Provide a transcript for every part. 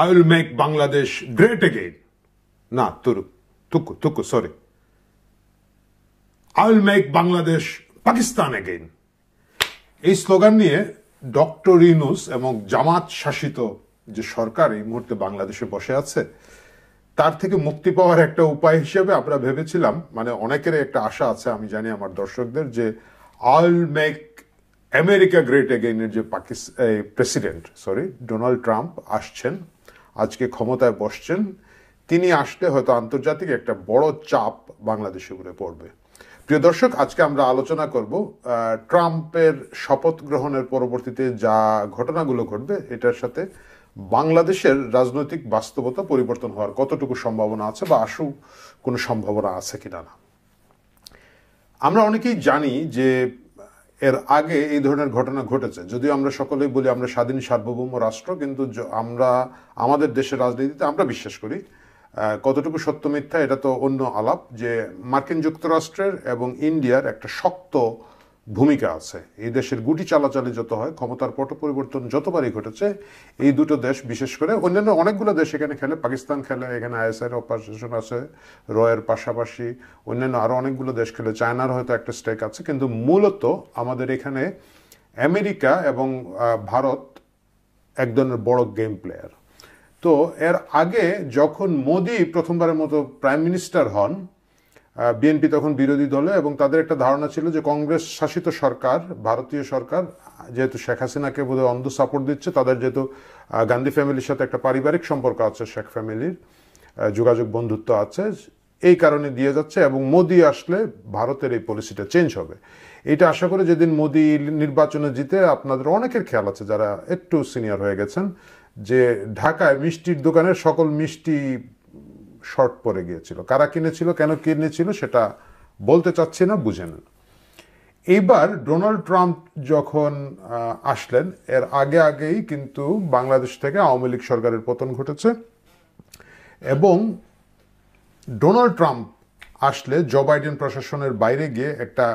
I will make Bangladesh great again. না তুকু sorry, I will make Bangladesh Pakistan again. এই slogan নিয়ে doctor Yunus এবং জামাত শাসিত যে সরকার এই মুহূর্তে বাংলাদেশে বসে আছে, তার থেকে মুক্তি পাওয়ার একটা উপায় হিসেবে আমরা ভেবেছিলাম, মানে অনেকের একটা আশা আছে, আমি জানি আমার দর্শকদের, যে আইল মেক আমেরিকা গ্রেট এগেইন এর যে প্রেসিডেন্ট ডোনাল্ড ট্রাম্প আসছেন, আজকে ক্ষমতায় বসছেন, তিনি আসলে হয়তো আন্তর্জাতিক একটা বড় চাপ বাংলাদেশের উপরে পড়বে। প্রিয় দর্শক, আজকে আমরা আলোচনা করব ট্রাম্পের শপথ গ্রহণের পরবর্তীতে যা ঘটনাগুলো ঘটবে এটার সাথে বাংলাদেশের রাজনৈতিক বাস্তবতা পরিবর্তন হওয়ার কতটুকু সম্ভাবনা আছে বা আশু কোনো সম্ভাবনা আছে কিনা না। আমরা অনেকেই জানি যে এর আগে এই ধরনের ঘটনা ঘটেছে, যদিও আমরা সকলেই বলি আমরা স্বাধীন সার্বভৌম রাষ্ট্র, কিন্তু আমরা আমাদের দেশের রাজনীতিতে আমরা বিশ্বাস করি, কতটুকু সত্য মিথ্যা এটা তো অন্য আলাপ, যে মার্কিন যুক্তরাষ্ট্রের এবং ইন্ডিয়ার একটা শক্ত ভূমিকা আছে। এই দেশের গুটি চালাচালি যত হয়, ক্ষমতার পট পরিবর্তন যতবারই ঘটেছে, এই দুটো দেশ বিশেষ করে, অন্যান্য অনেকগুলো দেশ এখানে খেলে, পাকিস্তান খেলে, এখানে আইএসআই অপারেশন আছে, রয়ের পাশাপাশি অন্যান্য আরো অনেকগুলো দেশ খেলে, চায়নার হয়তো একটা স্টেক আছে, কিন্তু মূলত আমাদের এখানে আমেরিকা এবং ভারত এক ধরনের বড় গেম প্লেয়ার। তো এর আগে যখন মোদি প্রথমবারের মতো প্রাইম মিনিস্টার হন, বিএনপি তখন বিরোধী দলে, এবং তাদের একটা ধারণা ছিল যে কংগ্রেস শাসিত সরকার, ভারতীয় সরকার যেহেতু শেখ হাসিনাকে বোধহয় অন্ধ সাপোর্ট দিচ্ছে, তাদের যেহেতু গান্ধী ফ্যামিলির সাথে একটা পারিবারিক সম্পর্ক আছে, শেখ ফ্যামিলির যোগাযোগ বন্ধুত্ব আছে, এই কারণে দিয়ে যাচ্ছে, এবং মোদি আসলে ভারতের এই পলিসিটা চেঞ্জ হবে। এটা আশা করে যেদিন মোদি নির্বাচনে জিতে, আপনাদের অনেকের খেয়াল আছে যারা একটু সিনিয়র হয়ে গেছেন, যে ঢাকায় মিষ্টির দোকানের সকল মিষ্টি শর্ট পড়ে গিয়েছিল। কারা কিনেছিল, কেন কিনেছিল সেটা বলতে চাচ্ছি না, বুঝে নেন। এইবার ডোনাল্ড ট্রাম্প যখন আসলেন, এর আগেই কিন্তু বাংলাদেশ থেকে আওয়ামী লীগ সরকারের পতন ঘটেছে, এবং ডোনাল্ড ট্রাম্প আসলে জো বাইডেন প্রশাসনের বাইরে গিয়ে একটা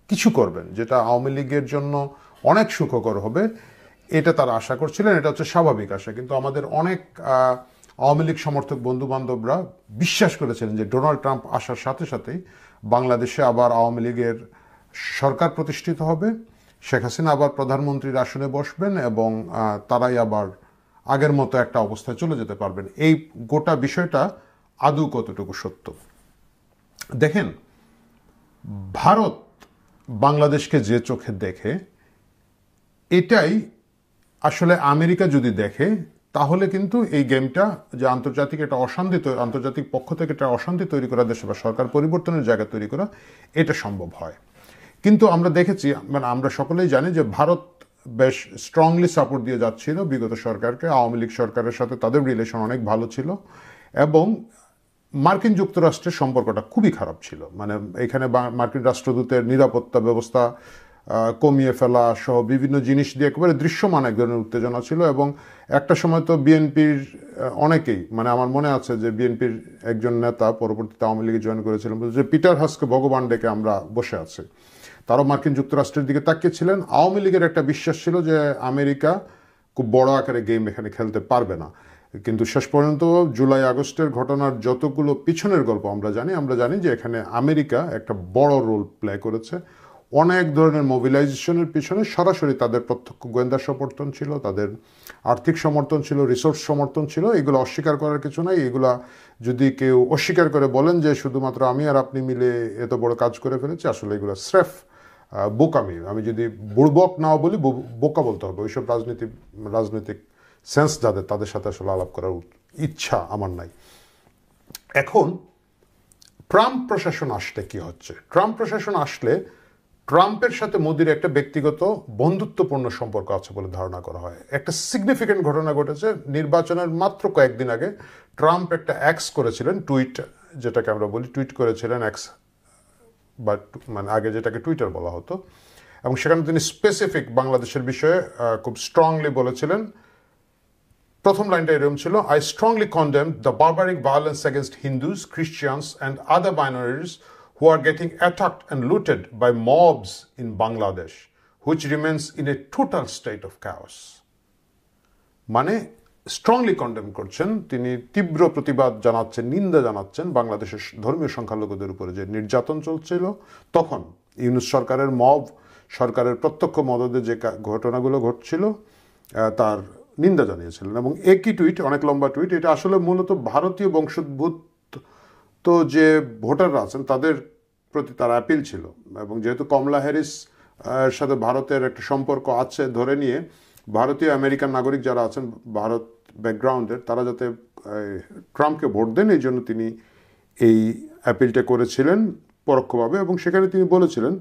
কিছু করবেন যেটা আওয়ামী লীগের জন্য অনেক সুখকর হবে, এটা তারা আশা করছিলেন। এটা হচ্ছে স্বাভাবিক আশা, কিন্তু আমাদের অনেক আওয়ামী লীগ সমর্থক বন্ধু বান্ধবরা বিশ্বাস করেছিলেন যে ডোনাল্ড ট্রাম্প আসার সাথে সাথেই বাংলাদেশে আবার আওয়ামী লীগের সরকার প্রতিষ্ঠিত হবে, শেখ হাসিনা আবার প্রধানমন্ত্রীর আসনে বসবেন, এবং তারাই আবার আগের মতো একটা অবস্থায় চলে যেতে পারবেন। এই গোটা বিষয়টা আদৌ কতটুকু সত্য? দেখেন, ভারত বাংলাদেশকে যে চোখে দেখে, এটাই আসলে আমেরিকা যদি দেখে, তাহলে কিন্তু এই গেমটা যে আন্তর্জাতিক পক্ষ থেকে একটা অশান্তি তৈরি করা, দেশে বা সরকার পরিবর্তনের জায়গা তৈরি করা, এটা সম্ভব হয়। কিন্তু আমরা দেখেছি, মানে আমরা সকলেই জানি যে ভারত বেশ স্ট্রংলি সাপোর্ট দিয়ে যাচ্ছিল বিগত সরকারকে, আওয়ামী লীগ সরকারের সাথে তাদের রিলেশন অনেক ভালো ছিল, এবং মার্কিন যুক্তরাষ্ট্রের সম্পর্কটা খুবই খারাপ ছিল। মানে এখানে মার্কিন রাষ্ট্রদূতের নিরাপত্তা ব্যবস্থা কমিয়ে ফেলা সহ বিভিন্ন জিনিস দিয়ে একেবারে দৃশ্যমান এক ধরনের উত্তেজনা ছিল। এবং একটা সময় তো বিএনপির অনেকেই, মানে আমার মনে আছে যে বিএনপির একজন নেতা পরবর্তীতে আওয়ামী লীগে জয়েন করেছিলেন, যে পিটার হাসকে ভগবান ডেকে আমরা বসে আছি, তারাও মার্কিন যুক্তরাষ্ট্রের দিকে তাকিয়েছিলেন। আওয়ামী লীগের একটা বিশ্বাস ছিল যে আমেরিকা খুব বড় আকারে গেম এখানে খেলতে পারবে না, কিন্তু শেষ পর্যন্ত জুলাই আগস্টের ঘটনার যতগুলো পিছনের গল্প আমরা জানি যে এখানে আমেরিকা একটা বড় রোল প্লে করেছে। অনেক ধরনের মোবিলাইজেশনের পিছনে সরাসরি তাদের প্রত্যক্ষ গোয়েন্দা সমর্থন ছিল, তাদের আর্থিক সমর্থন ছিল, রিসোর্স সমর্থন ছিল। এগুলো অস্বীকার করার কিছু নাই। এগুলা যদি কেউ অস্বীকার করে বলেন যে শুধুমাত্র আমি আর আপনি মিলে এত বড় কাজ করে ফেলেছি, আসলে এগুলো স্রেফ বোকামি। আমি যদি বুড়বক নাও বলি, বোকা বলতে হবে। ওইসব রাজনৈতিক সেন্স যাদের, তাদের সাথে আসলে আলাপ করার ইচ্ছা আমার নাই। এখন ট্রাম্প প্রশাসন আসলে কি হচ্ছে? ট্রাম্প প্রশাসন আসলে ট্রাম্পের সাথে মোদির একটা ব্যক্তিগত বন্ধুত্বপূর্ণ সম্পর্ক আছে বলে ধারণা করা হয়। একটা সিগনিফিকেন্ট ঘটনা ঘটেছে নির্বাচনের মাত্র কয়েকদিন আগে। ট্রাম্প একটা এক্স করেছিলেন, টুইট যেটাকে আমরা বলি, টুইট করেছিলেন এক্স, বা মানে আগে যেটাকে টুইটার বলা হতো, এবং সেখানে তিনি স্পেসিফিক বাংলাদেশের বিষয়ে খুব স্ট্রংলি বলেছিলেন। প্রথম লাইনটা এরকম ছিল, I strongly condemn the barbaric violence against Hindus, Christians and other minorities who are getting attacked and looted by mobs in Bangladesh, which remains in a total state of chaos. মানে strongly condemn করছেন, তিনি তীব্র প্রতিবাদ জানাচ্ছেন, নিন্দা জানাচ্ছেন বাংলাদেশের ধর্মীয় সংখ্যালঘুদের উপরে যে নির্যাতন চলছিল তখন ইউনূস সরকারের মব, সরকারের প্রত্যক্ষ মদদে যে ঘটনাগুলো ঘটছিল তার নিন্দা জানিয়েছিলেন। এবং একই টুইট, অনেক লম্বা টুইট, এটা আসলে মূলত ভারতীয় বংশোদ্ভূত তো যে ভোটাররা আছেন তাদের প্রতি তার অ্যাপিল ছিল। এবং যেহেতু কমলা হ্যারিস এর সাথে ভারতের একটা সম্পর্ক আছে ধরে নিয়ে ভারতীয় আমেরিকান নাগরিক যারা আছেন ভারত ব্যাকগ্রাউন্ডের, তারা যাতে ট্রাম্পকে ভোট দেন এই জন্য তিনি এই অ্যাপিলটা করেছিলেন পরোক্ষভাবে। এবং সেখানে তিনি বলেছিলেন,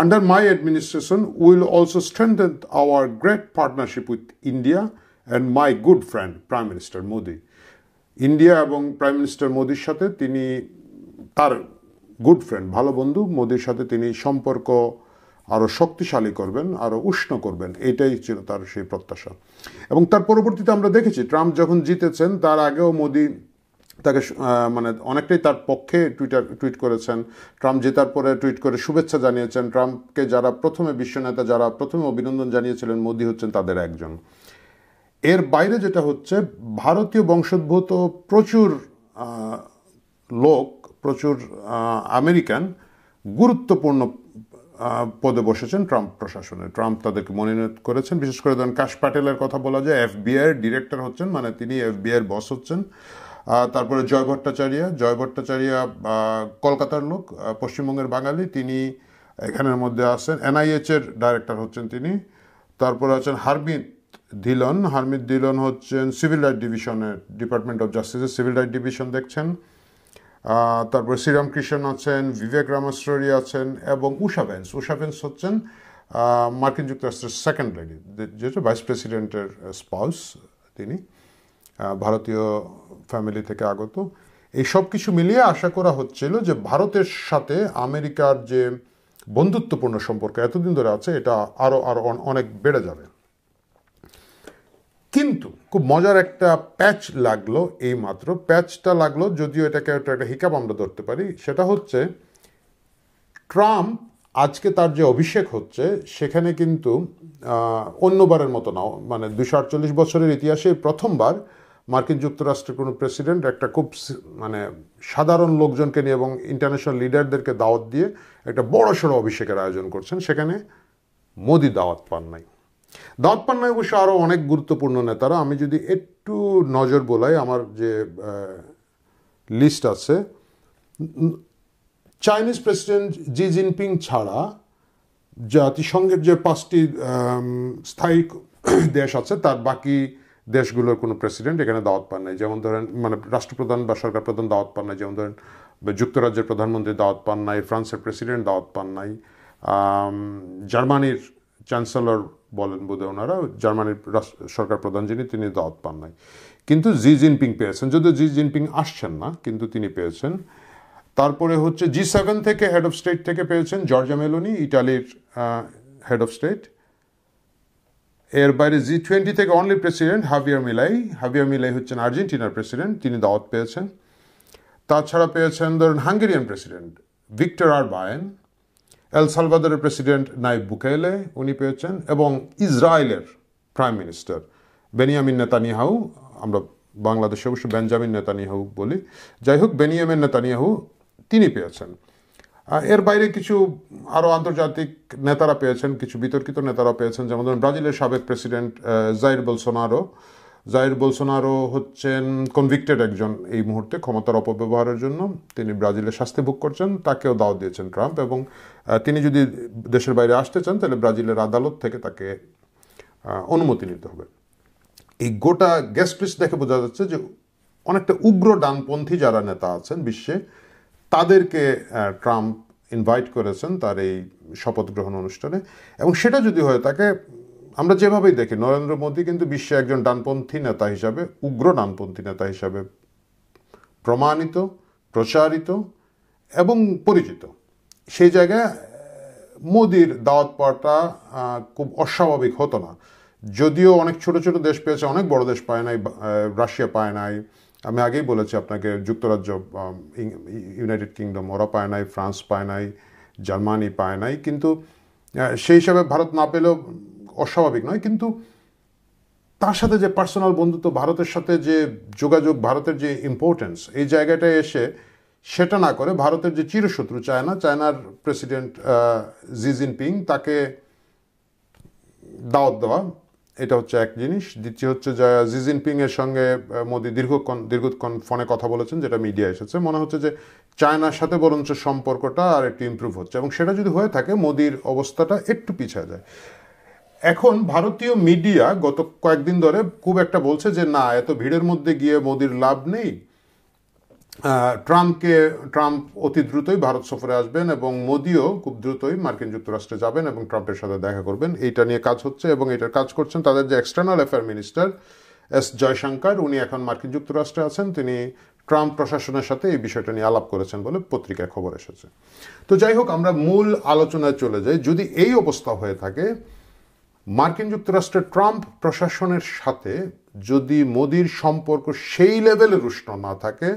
under my administration will also strengthen hour great partnership with India and my good friend prime minister Modi. India এবং প্রাইম মিনিস্টার মোদির সাথে তিনি, তার গুড ফ্রেন্ড ভালো বন্ধু মোদির সাথে তিনি সম্পর্ক আরও শক্তিশালী করবেন, আরও উষ্ণ করবেন, এটাই ছিল তার সেই প্রত্যাশা। এবং তার পরবর্তীতে আমরা দেখেছি ট্রাম্প যখন জিতেছেন তার আগেও মোদি তাকে মানে অনেকটাই তার পক্ষে টুইট করেছেন। ট্রাম্প জেতার পরে টুইট করে শুভেচ্ছা জানিয়েছেন। ট্রাম্পকে যারা প্রথমে বিশ্বনেতা যারা প্রথমে অভিনন্দন জানিয়েছিলেন মোদি হচ্ছেন তাদের একজন। এর বাইরে যেটা হচ্ছে, ভারতীয় বংশোদ্ভূত প্রচুর লোক, প্রচুর আমেরিকান গুরুত্বপূর্ণ পদে বসেছেন ট্রাম্প প্রশাসনে। ট্রাম্প তাদেরকে মনোনীত করেছেন। বিশেষ করে ধরেন কাশ প্যাটেলের কথা বলা যায়, এফবিআই ডিরেক্টর হচ্ছেন, মানে তিনি এফবিআই বস হচ্ছেন। তারপরে জয় ভট্টাচার্য কলকাতার লোক, পশ্চিমবঙ্গের বাঙালি, তিনি এখানের মধ্যে আছেন। এনআইএচ এর ডাইরেক্টর হচ্ছেন তিনি। তারপরে আছেন হারমিত ধিলন হচ্ছেন সিভিল রাইট ডিভিশনের, ডিপার্টমেন্ট অফ জাস্টিসের সিভিল রাইট ডিভিশন দেখছেন। তারপরে শ্রীরাম কৃষ্ণ আছেন, বিবেক রামাশ্রী আছেন এবং উষা ভেন্স হচ্ছেন মার্কিন যুক্তরাষ্ট্রের সেকেন্ড লেডি, যেটা ভাইস প্রেসিডেন্টের স্পাউস, তিনি ভারতীয় ফ্যামিলি থেকে আগত। এই সব কিছু মিলিয়ে আশা করা হচ্ছিল যে ভারতের সাথে আমেরিকার যে বন্ধুত্বপূর্ণ সম্পর্ক এতদিন ধরে আছে এটা আরও অনেক বেড়ে যাবে। কিন্তু খুব মজার একটা প্যাচ লাগলো, এই মাত্র প্যাচটা লাগলো, যদিও এটাকে একটা হিকাপ আমরা ধরতে পারি। সেটা হচ্ছে ট্রাম্প আজকে তার যে অভিষেক হচ্ছে সেখানে কিন্তু অন্যবারের মতো না, মানে 248 বছরের ইতিহাসে প্রথমবার মার্কিন যুক্তরাষ্ট্রের কোনো প্রেসিডেন্ট একটা খুব মানে সাধারণ লোকজনকে নিয়ে এবং ইন্টারন্যাশনাল লিডারদেরকে দাওয়াত দিয়ে একটা বড় সড়ো অভিষেকের আয়োজন করছেন। সেখানে মোদি দাওয়াত পান নাই। অবশ্য আরও অনেক গুরুত্বপূর্ণ নেতারা, আমি যদি একটু নজর বোলাই আমার যে লিস্ট আছে, চাইনিজ প্রেসিডেন্ট জি জিনপিং ছাড়া জাতিসংঘের যে 5টি স্থায়ী দেশ আছে তার বাকি দেশগুলোর কোনো প্রেসিডেন্ট এখানে দাওয়াত পান নাই। যেমন ধরেন মানে রাষ্ট্রপ্রধান বা সরকার প্রধান দাওয়াত পান নাই, যেমন ধরেন যুক্তরাজ্যের প্রধানমন্ত্রী দাওয়াত পান নাই, ফ্রান্সের প্রেসিডেন্ট দাওয়াত পান নাই, জার্মানির চ্যান্সেলর বলেন বোধহয় ওনারা, জার্মানির সরকার প্রধান যিনি, তিনি দাওয়াত পান নাই। কিন্তু জি জিনপিং পেয়েছেন, যদিও জি জিনপিং আসছেন না, কিন্তু তিনি পেয়েছেন। তারপরে হচ্ছে G7 থেকে হেড অফ স্টেট থেকে পেয়েছেন জর্জা মেলোনি, ইটালির হেড অফ স্টেট। এর বাইরে G20 থেকে অনলি প্রেসিডেন্ট হাভিয়ার মিলাই হচ্ছেন আর্জেন্টিনার প্রেসিডেন্ট, তিনি দাওয়াত পেয়েছেন। তাছাড়া পেয়েছেন ধরুন হাঙ্গেরিয়ান প্রেসিডেন্ট ভিক্টর অরবান, এল সালভাদরের প্রেসিডেন্ট নাইব বুকেলে, উনি পেয়েছেন, এবং ইসরায়েলের প্রাইম মিনিস্টার বেনিয়ামিন নেতানিয়াহু, আমরা বাংলাদেশে অবশ্য বেঞ্জামিন নেতানিয়াহু বলি, যাই হোক বেনিয়ামিন নেতানিয়াহু, তিনি পেয়েছেন। এর বাইরে কিছু আরও আন্তর্জাতিক নেতারা পেয়েছেন, কিছু বিতর্কিত নেতারা পেয়েছেন, যেমন ধরুন ব্রাজিলের সাবেক প্রেসিডেন্ট জাইর বোলসোনারো হচ্ছেন কনভিক্টেড একজন এই মুহূর্তে ক্ষমতার অপব্যবহারের জন্য, তিনি ব্রাজিলে শাস্তি ভোগ করছেন, তাকেও দাওয়াত দিয়েছেন ট্রাম্প। এবং তিনি যদি দেশের বাইরে আসতে চান তাহলে ব্রাজিলের আদালত থেকে তাকে অনুমতি নিতে হবে। এই গোটা গেস্ট লিস্ট দেখে বোঝা যাচ্ছে যে অনেকটা উগ্র ডানপন্থী যারা নেতা আছেন বিশ্বে তাদেরকে ট্রাম্প ইনভাইট করেছেন তার এই শপথ গ্রহণ অনুষ্ঠানে। এবং সেটা যদি হয় তাকে আমরা যেভাবেই দেখি, নরেন্দ্র মোদী কিন্তু বিশ্বে একজন ডানপন্থী নেতা হিসাবে, উগ্র ডানপন্থী নেতা হিসাবে প্রমাণিত, প্রচারিত এবং পরিচিত। সেই জায়গায় মোদির দাওয়াত পাওয়াটা খুব অস্বাভাবিক হতো না। যদিও অনেক ছোট ছোট দেশ পেয়েছে, অনেক বড় দেশ পায় নাই, রাশিয়া পায় নাই, আমি আগেই বলেছি আপনাকে, যুক্তরাজ্য, ইউনাইটেড কিংডম ওরা পায় নাই, ফ্রান্স পায় নাই, জার্মানি পায় নাই, কিন্তু সেই হিসাবে ভারত না পেলেও অস্বাভাবিক নয়। কিন্তু তার সাথে যে পার্সোনাল বন্ধুত্ব, ভারতের সাথে যে যোগাযোগ, ভারতের যে ইম্পর্টেন্স, এই জায়গাটায় এসে সেটা না করে ভারতের যে চিরশত্রু চায়নার প্রেসিডেন্ট জি জিনপিং, তাকে দাওয়াত দেওয়া, এটা হচ্ছে এক জিনিস। দ্বিতীয় হচ্ছে যে জি জিনপিং এর সঙ্গে মোদি দীর্ঘক্ষণ ফোনে কথা বলেছেন, যেটা মিডিয়া এসেছে। মনে হচ্ছে যে চায়নার সাথে বরঞ্চ সম্পর্কটা আর একটু ইমপ্রুভ হচ্ছে, এবং সেটা যদি হয়ে থাকে মোদির অবস্থাটা একটু পিছিয়ে যায়। এখন ভারতীয় মিডিয়া গত কয়েকদিন ধরে খুব একটা বলছে যে না, এত ভিড়ের মধ্যে গিয়ে মোদির লাভ নেই, ট্রাম্প অতি দ্রুতই ভারত সফরে আসবেন এবং মোদিও খুব দ্রুতই মার্কিন যুক্তরাষ্ট্রে যাবেন এবং ট্রাম্পের সাথে দেখা করবেন। এইটা নিয়ে কাজ হচ্ছে, এবং এটার কাজ করছেন তাদের যে external affair minister S Jaishankar. উনি এখন মার্কিন যুক্তরাষ্ট্রে আছেন, তিনি ট্রাম্প প্রশাসনের সাথে এই বিষয়টা নিয়ে আলাপ করেছেন বলে পত্রিকায় খবর এসেছে। তো যাই হোক, আমরা মূল আলোচনায় চলে যাই। যদি এই অবস্থা হয়ে থাকে, মার্কিন যুক্তরাষ্ট্রের ট্রাম্প প্রশাসনের সাথে যদি মোদির সম্পর্ক সেই লেভেলের উষ্ণ না থাকে,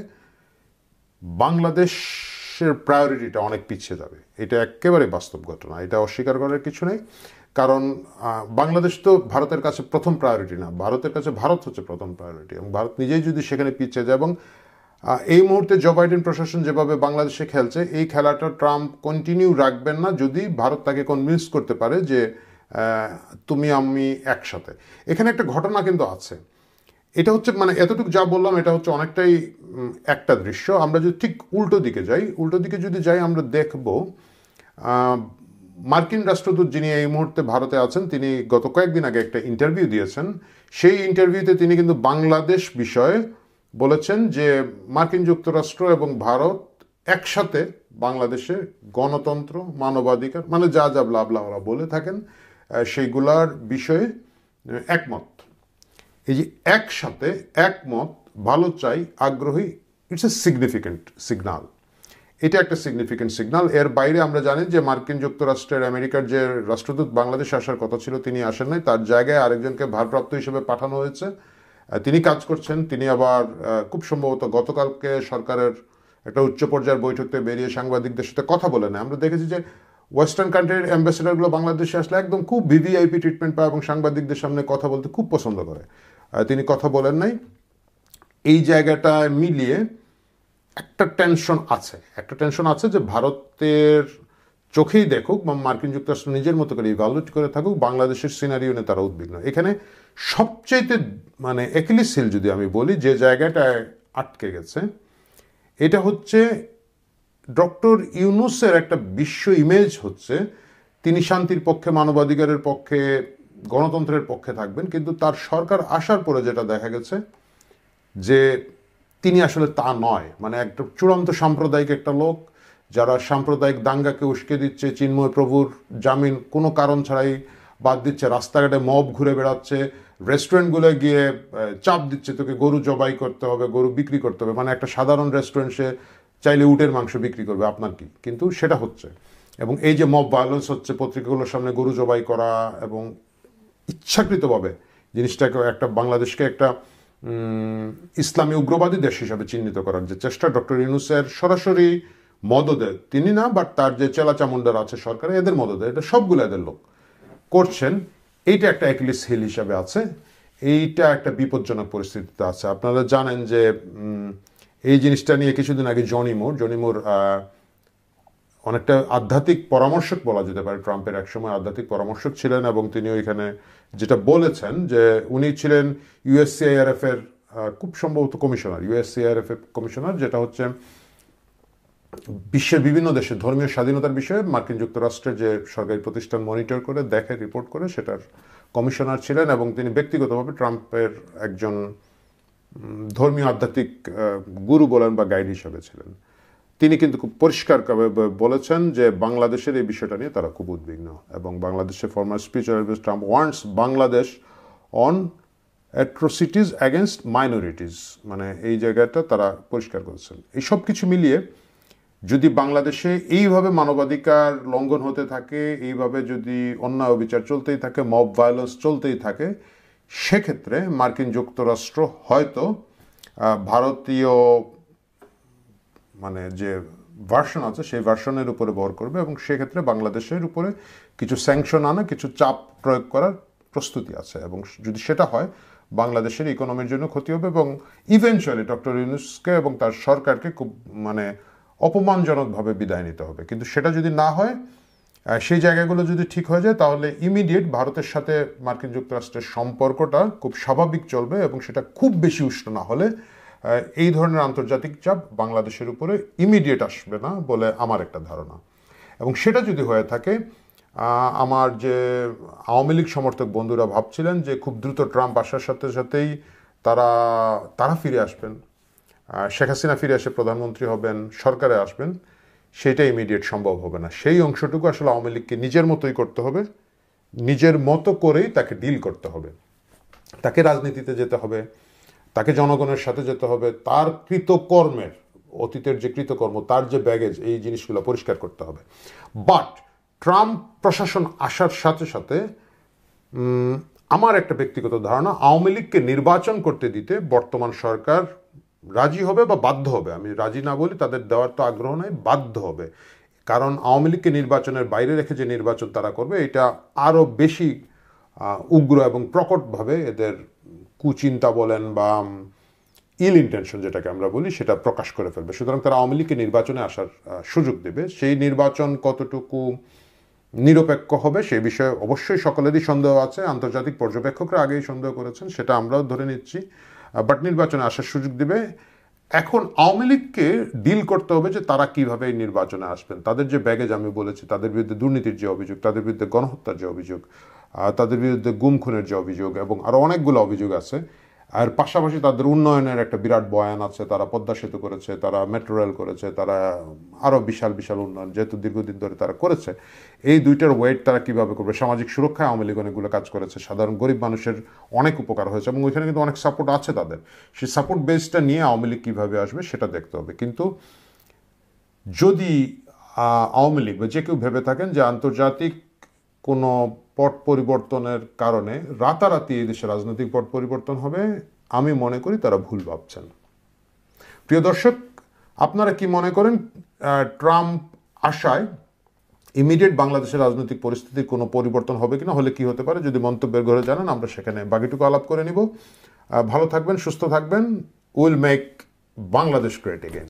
বাংলাদেশের প্রায়োরিটিটা অনেক পিছিয়ে যাবে। এটা একেবারে বাস্তব ঘটনা, এটা অস্বীকার করার কিছু নেই। কারণ বাংলাদেশ তো ভারতের কাছে প্রথম প্রায়োরিটি না, ভারতের কাছে ভারত হচ্ছে প্রথম প্রায়োরিটি, এবং ভারত নিজেই যদি সেখানে পিছিয়ে যায়, এবং এই মুহূর্তে জো বাইডেন প্রশাসন যেভাবে বাংলাদেশে খেলছে, এই খেলাটা ট্রাম্প কন্টিনিউ রাখবেন না যদি ভারত তাকে কনভিন্স করতে পারে যে তুমি আমি একসাথে। এখানে একটা ঘটনা কিন্তু আছে, এটা হচ্ছে মানে এতটুকু যা বললাম এটা হচ্ছে অনেকটাই একটা দৃশ্য। আমরা যদি ঠিক উল্টো দিকে যদি যাই, আমরা দেখব মার্কিন রাষ্ট্রদূত যিনি এই মুহূর্তে ভারতে আছেন, তিনি গত কয়েকদিন আগে একটা ইন্টারভিউ দিয়েছেন। সেই ইন্টারভিউতে তিনি কিন্তু বাংলাদেশ বিষয়ে বলেছেন যে মার্কিন যুক্তরাষ্ট্র এবং ভারত একসাথে বাংলাদেশে গণতন্ত্র, মানবাধিকার, মানে যা যা ব্লা ওরা বলে থাকেন সেইগুলার বিষয়ে একমত। এই যে একসাথে একমত, ভালো চাই, আগ্রহী, ইটস এ সিগনিফিকেন্ট সিগনাল। এটা একটা সিগনিফিকেন্ট সিগনাল। এর বাইরে আমরা জানি যে মার্কিন যুক্তরাষ্ট্রের আমেরিকার যে রাষ্ট্রদূত বাংলাদেশে আসার কথা ছিল, তিনি আসেন নাই, তার জায়গায় আরেকজনকে ভারপ্রাপ্ত হিসেবে পাঠানো হয়েছে। তিনি কাজ করছেন। তিনি আবার খুব সম্ভবত গতকালকে সরকারের একটা উচ্চ পর্যায়ের বৈঠকে বেরিয়ে সাংবাদিকদের সাথে কথা বলে নেয়। আমরা দেখেছি যে ওয়েস্টার্ন কান্ট্রির অ্যাম্বাসেডারগুলো বাংলাদেশে আসলে একদম খুব ভিভিআইপি ট্রিটমেন্ট পায় এবং সাংবাদিকদের সামনে কথা বলতে খুব পছন্দ করে। তিনি কথা বলেন নাই। এই জায়গাটা মিলিয়ে একটা টেনশন আছে যে ভারতের চোখেই দেখুক বা মার্কিন যুক্তরাষ্ট্র নিজের মতো করে ইভালুয়েট করে থাকুক, বাংলাদেশের সিনারিও নিয়ে তারা উদ্বিগ্ন। এখানে সবচাইতে মানে অ্যাকিলিস হিল যদি আমি বলি, যে জায়গাটায় আটকে গেছে, এটা হচ্ছে ডক্টর ইউনূসের একটা বিশ্ব ইমেজ হচ্ছে তিনি শান্তির পক্ষে, মানবাধিকারের পক্ষে, গণতন্ত্রের পক্ষে থাকবেন, কিন্তু তার সরকার আসার পরে যেটা দেখা গেছে যে তিনি আসলে তা নয়। মানে একটা চূড়ান্ত সাম্প্রদায়িক একটা লোক, যারা সাম্প্রদায়িক দাঙ্গাকে উস্কে দিচ্ছে, চিন্ময় প্রভুর জামিন কোনো কারণ ছাড়াই বাদ দিচ্ছে, রাস্তাঘাটে মব ঘুরে বেড়াচ্ছে, রেস্টুরেন্টগুলো গিয়ে চাপ দিচ্ছে তোকে গরু জবাই করতে হবে, গরু বিক্রি করতে হবে। মানে একটা সাধারণ রেস্টুরেন্ট সে চাইলে উটের মাংস বিক্রি করবে, আপনার কি? কিন্তু সেটা হচ্ছে। এবং এই যে মব ভায়োলেন্স হচ্ছে, পত্রিকাগুলোর সামনে গরু জবাই করা, এবং ইচ্ছাকৃতভাবে জিনিসটাকে একটা বাংলাদেশকে একটা ইসলামী উগ্রবাদী দেশ হিসাবে চিহ্নিত করার যে চেষ্টা ডক্টর ইউনূসের সরাসরি মদদে, তিনি না, বাট তার যে চেলাচামুন্ডার আছে সরকারে, এদের মদদে, এটা সবগুলো এদের লোক করছেন। এইটা একটা অ্যাকিলিস হিল হিসাবে আছে। এইটা একটা বিপজ্জনক পরিস্থিতিতে আছে। আপনারা জানেন যে এই জিনিসটা নিয়ে কিছুদিন আগে জনি মুর অনেকটা আধ্যাত্মিক পরামর্শক বলা যেতে পারে, ট্রাম্পের একসময় আধ্যাত্মিক পরামর্শক ছিলেন, এবং তিনি ওইখানে যেটা বলেছেন যে উনি ছিলেন ইউএসসিআইআরএফ এর খুব সম্ভবত কমিশনার, ইউএসসিআইআরএফ এর কমিশনার, যেটা হচ্ছে বিশ্বের বিভিন্ন দেশে ধর্মীয় স্বাধীনতার বিষয়ে মার্কিন যুক্তরাষ্ট্রের যে সরকারি প্রতিষ্ঠান মনিটর করে, দেখে, রিপোর্ট করে, সেটার কমিশনার ছিলেন। এবং তিনি ব্যক্তিগতভাবে ট্রাম্পের একজন ধর্মীয় আধ্যাত্মিক গুরু বলেন বা গাইড হিসাবে ছিলেন। তিনি কিন্তু খুব পরিষ্কারভাবে বলেছেন যে বাংলাদেশের এই বিষয়টা নিয়ে তারা খুব উদ্বিগ্ন, এবং বাংলাদেশের former speaker Trump wants Bangladesh on atrocities against minorities, মানে এই জায়গাটা তারা পরিষ্কার করেছেন। এই সব কিছু মিলিয়ে যদি বাংলাদেশে এইভাবে মানবাধিকার লঙ্ঘন হতে থাকে, এইভাবে যদি অন্যায় অবিচার চলতেই থাকে, মব ভায়োলেন্স চলতেই থাকে, সেক্ষেত্রে মার্কিন যুক্তরাষ্ট্র হয়তো ভারতীয় মানে যে ভার্সন আছে সেই ভার্সনের উপরে ভর করবে, এবং সেক্ষেত্রে বাংলাদেশের উপরে কিছু স্যাংশন আনা, কিছু চাপ প্রয়োগ করার প্রস্তুতি আছে। এবং যদি সেটা হয়, বাংলাদেশের ইকোনমির জন্য ক্ষতি হবে এবং ইভেনচুয়ালি ডক্টর ইউনূসকে এবং তার সরকারকে খুব অপমানজনকভাবে বিদায় নিতে হবে। কিন্তু সেটা যদি না হয়, সেই জায়গাগুলো যদি ঠিক হয়ে যায়, তাহলে ইমিডিয়েট ভারতের সাথে মার্কিন যুক্তরাষ্ট্রের সম্পর্কটা খুব স্বাভাবিক চলবে এবং সেটা খুব বেশি উষ্ণ না হলে এই ধরনের আন্তর্জাতিক চাপ বাংলাদেশের উপরে ইমিডিয়েট আসবে না বলে আমার একটা ধারণা। এবং সেটা যদি হয়ে থাকে, আমার যে আওয়ামী লীগ সমর্থক বন্ধুরা ভাবছিলেন যে খুব দ্রুত ট্রাম্প আসার সাথে সাথেই তারা ফিরে আসবেন, শেখ হাসিনা ফিরে এসে প্রধানমন্ত্রী হবেন, সরকারে আসবেন, সেইটা ইমিডিয়েট সম্ভব হবে না। সেই অংশটুকু আসলে আওয়ামী লীগকে নিজের মতোই করতে হবে, নিজের মতো করেই তাকে ডিল করতে হবে। তাকে রাজনীতিতে যেতে হবে, তাকে জনগণের সাথে যেতে হবে, তার কৃতকর্মের, অতীতের যে কৃতকর্ম, তার যে ব্যাগেজ, এই জিনিসগুলো পরিষ্কার করতে হবে। বাট ট্রাম্প প্রশাসন আসার সাথে সাথে আমার একটা ব্যক্তিগত ধারণা, আওয়ামী লীগকে নির্বাচন করতে দিতে বর্তমান সরকার রাজি হবে বা বাধ্য হবে। আমি রাজি না বলি, তাদের দেওয়ার তো আগ্রহ নাই, বাধ্য হবে। কারণ আওয়ামী লীগকে নির্বাচনের বাইরে রেখে যে নির্বাচন তারা করবে, এটা আরও বেশি উগ্র এবং প্রকটভাবে এদের কুচিন্তা বলেন বা ইল ইন্টেনশন যেটাকে আমরা বলি, সেটা প্রকাশ করে ফেলবে। সুতরাং তারা আওয়ামী লীগকে নির্বাচনে আসার সুযোগ দেবে। সেই নির্বাচন কতটুকু নিরপেক্ষ হবে সে বিষয়ে অবশ্যই সকলেরই সন্দেহ আছে। আন্তর্জাতিক পর্যবেক্ষকরা আগেই সন্দেহ করেছেন, সেটা আমরাও ধরে নিচ্ছি। বাট নির্বাচনে আসার সুযোগ দিবে। এখন আওয়ামী লীগকে ডিল করতে হবে যে তারা কিভাবে এই নির্বাচনে আসবেন। তাদের যে ব্যাগেজ আমি বলেছি, তাদের বিরুদ্ধে দুর্নীতির যে অভিযোগ, তাদের বিরুদ্ধে গণহত্যার যে অভিযোগ, তাদের বিরুদ্ধে গুম খুনের যে অভিযোগ এবং আরও অনেকগুলো অভিযোগ আছে। আর পাশাপাশি তাদের উন্নয়নের একটা বিরাট বয়ান আছে। তারা পদ্মা সেতু করেছে, তারা মেট্রো রেল করেছে, তারা আরও বিশাল বিশাল উন্নয়ন যেহেতু দীর্ঘদিন ধরে তারা করেছে। এই দুইটার ওয়েট তারা কীভাবে করবে? সামাজিক সুরক্ষায় আওয়ামী লীগ অনেকগুলো কাজ করেছে, সাধারণ গরিব মানুষের অনেক উপকার হয়েছে এবং ওইখানে কিন্তু অনেক সাপোর্ট আছে তাদের। সেই সাপোর্ট বেসটা নিয়ে আওয়ামী লীগ কীভাবে আসবে সেটা দেখতে হবে। কিন্তু যদি আওয়ামী লীগ বা যে কেউ ভেবে থাকেন যে আন্তর্জাতিক কোনো পট পরিবর্তনের কারণে রাতারাতি এই দেশের রাজনৈতিক পট পরিবর্তন হবে, আমি মনে করি তারা ভুল ভাবছেন। প্রিয় দর্শক, আপনারা কি মনে করেন ট্রাম্প আসায় ইমিডিয়েট বাংলাদেশের রাজনৈতিক পরিস্থিতির কোনো পরিবর্তন হবে কিনা? হলে কি হতে পারে? যদি মন্তব্যের ঘরে জানান, আমরা সেখানে বাকিটুকু আলাপ করে নিব। ভালো থাকবেন, সুস্থ থাকবেন। Will make Bangladesh great again.